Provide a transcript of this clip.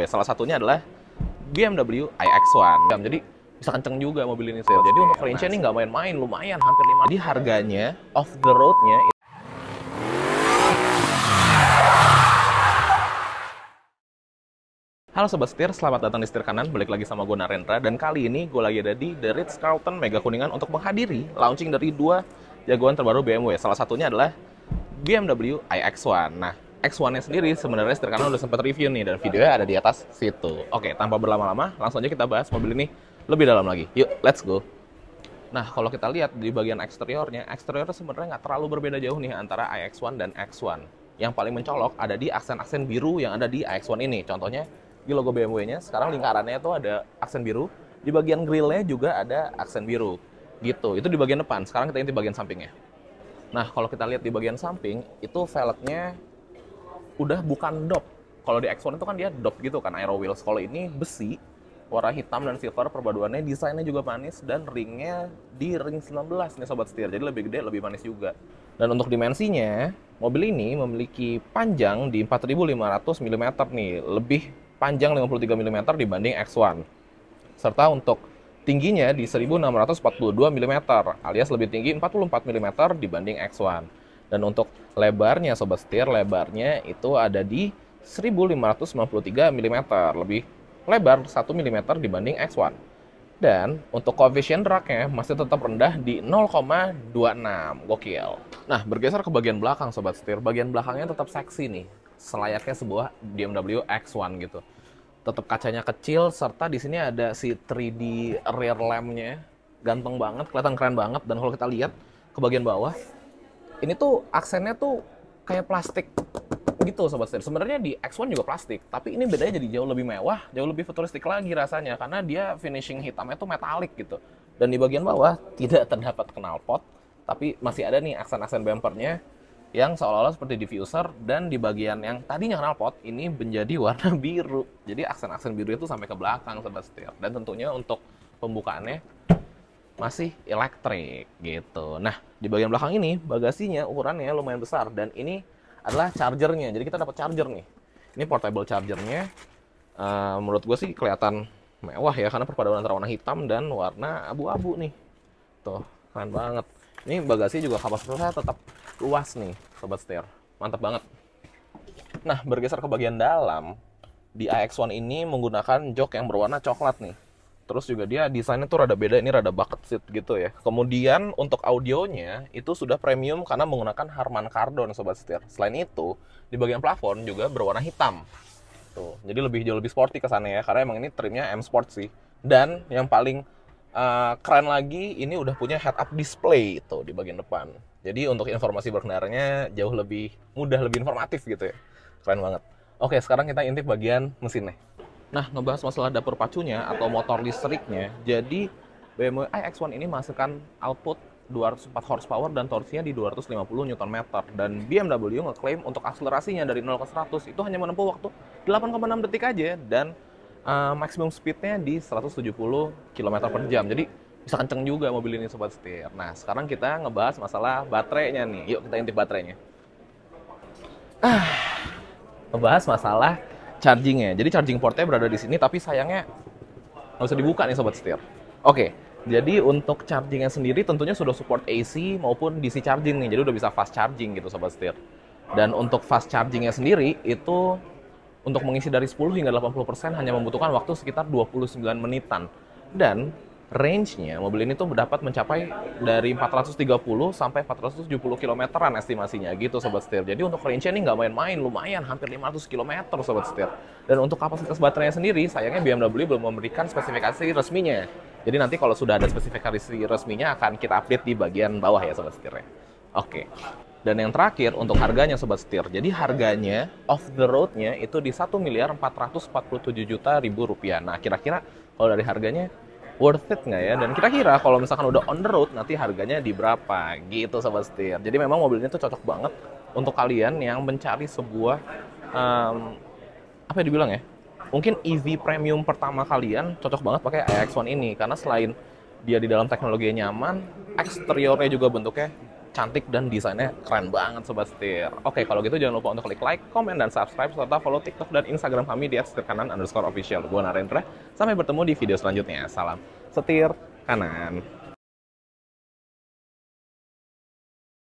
Salah satunya adalah BMW iX1. Jadi bisa kenceng juga mobil ini. Jadi untuk range-nya ini nggak main-main, lumayan hampir 5. Jadi harganya off the road-nya. Halo Sobat Setir, selamat datang di Setir Kanan. Balik lagi sama gue Narendra. Dan kali ini gue lagi ada di The Ritz-Carlton Mega Kuningan untuk menghadiri launching dari dua jagoan terbaru BMW. Salah satunya adalah BMW iX1. Nah, X1-nya sendiri sebenarnya Setir Kanan udah sempat review nih, dan videonya ada di atas situ. Oke, tanpa berlama-lama, langsung aja kita bahas mobil ini lebih dalam lagi. Yuk, let's go! Nah, kalau kita lihat di bagian eksteriornya sebenarnya nggak terlalu berbeda jauh nih antara iX1 dan X1. Yang paling mencolok ada di aksen-aksen biru yang ada di iX1 ini. Contohnya, di logo BMW-nya, sekarang lingkarannya itu ada aksen biru. Di bagian grill-nya juga ada aksen biru. Gitu, itu di bagian depan. Sekarang kita intip bagian sampingnya. Nah, kalau kita lihat di bagian samping, itu velgnya udah bukan dop. Kalau di X1 itu kan dia dop gitu kan, aero wheels. Kalau ini besi, warna hitam dan silver perpaduannya, desainnya juga manis, dan ringnya di ring 19 nih Sobat Setir. Jadi lebih gede, lebih manis juga. Dan untuk dimensinya, mobil ini memiliki panjang di 4.500 mm nih, lebih panjang 53 mm dibanding X1. Serta untuk tingginya di 1.642 mm, alias lebih tinggi 44 mm dibanding X1. Dan untuk lebarnya Sobat Setir, lebarnya itu ada di 1.593 mm, lebih lebar 1 mm dibanding X1. Dan untuk coefficient drag-nya masih tetap rendah di 0,26. Gokil. Nah, bergeser ke bagian belakang Sobat Setir, bagian belakangnya tetap seksi nih, selayaknya sebuah BMW X1 gitu. Tetap kacanya kecil, serta di sini ada si 3D rear lamp-nya. Ganteng banget, kelihatan keren banget. Dan kalau kita lihat ke bagian bawah, ini tuh aksennya tuh kayak plastik gitu Sobat Setir. Sebenarnya di X1 juga plastik, tapi ini bedanya jadi jauh lebih mewah, jauh lebih futuristik lagi rasanya, karena dia finishing hitamnya tuh metalik gitu. Dan di bagian bawah tidak terdapat knalpot, tapi masih ada nih aksen-aksen bumpernya yang seolah-olah seperti diffuser, dan di bagian yang tadinya knalpot ini menjadi warna biru. Jadi aksen-aksen biru itu sampai ke belakang Sobat Setir. Dan tentunya untuk pembukaannya masih elektrik gitu. Nah, di bagian belakang ini bagasinya ukurannya lumayan besar, dan ini adalah chargernya. Jadi kita dapat charger nih. Ini portable chargernya. Menurut gue sih kelihatan mewah ya, karena perpaduan antara warna hitam dan warna abu-abu nih. Tuh, keren banget. Ini bagasi juga kapasitasnya tetap luas nih Sobat Setir. Mantap banget. Nah, bergeser ke bagian dalam, di iX1 ini menggunakan jok yang berwarna coklat nih. Terus juga dia desainnya tuh rada beda, ini rada bucket seat gitu ya. Kemudian untuk audionya itu sudah premium karena menggunakan Harman Kardon Sobat Setir. Selain itu, di bagian plafon juga berwarna hitam. Tuh, jadi jauh lebih sporty kesannya ya, karena emang ini trimnya M Sport sih. Dan yang paling keren lagi, ini udah punya head-up display itu di bagian depan. Jadi untuk informasi berkendaranya jauh lebih mudah, lebih informatif gitu ya. Keren banget. Oke, sekarang kita intip bagian mesinnya. Nah, ngebahas masalah dapur pacunya atau motor listriknya, jadi BMW iX1 ini menghasilkan output 204 horsepower dan torsinya di 250 Nm. Dan BMW ngeklaim untuk akselerasinya dari 0 ke 100 itu hanya menempuh waktu 8,6 detik aja, dan maximum speednya di 170 km per jam. Jadi bisa kenceng juga mobil ini Sobat Setir. Nah, sekarang kita ngebahas masalah baterainya nih. Yuk kita intip baterainya. Ngebahas masalah chargingnya. Jadi charging portnya berada di sini, tapi sayangnya nggak bisa dibuka nih Sobat Setir. Oke, jadi untuk chargingnya sendiri tentunya sudah support AC maupun DC charging nih. Jadi udah bisa fast charging gitu Sobat Setir. Dan untuk fast chargingnya sendiri itu untuk mengisi dari 10 hingga 80% hanya membutuhkan waktu sekitar 29 menitan. Dan range-nya mobil ini tuh dapat mencapai dari 430 sampai 470 km-an estimasinya gitu Sobat Setir. Jadi untuk range-nya ini nggak main-main, lumayan hampir 500 km Sobat Setir. Dan untuk kapasitas baterainya sendiri, sayangnya BMW belum memberikan spesifikasi resminya. Jadi nanti kalau sudah ada spesifikasi resminya akan kita update di bagian bawah ya Sobat Setir. Oke. Dan yang terakhir untuk harganya Sobat Setir. Jadi harganya off the road-nya itu di 1.447.000.000 rupiah. Nah, kira-kira kalau dari harganya worth it nggak ya? Dan kira-kira kalau misalkan udah on the road, nanti harganya di berapa? Gitu Sobat Setir. Jadi memang mobil ini tuh cocok banget untuk kalian yang mencari sebuah, apa ya dibilang ya? Mungkin EV premium pertama kalian cocok banget pakai iX1 ini. Karena selain dia di dalam teknologinya nyaman, eksteriornya juga bentuknya cantik dan desainnya keren banget Sobat Setir. Oke, kalau gitu jangan lupa untuk klik like, komen, dan subscribe, serta follow TikTok dan Instagram kami di @setirkanan_official. Gue Narendra, sampai bertemu di video selanjutnya. Salam setir kanan.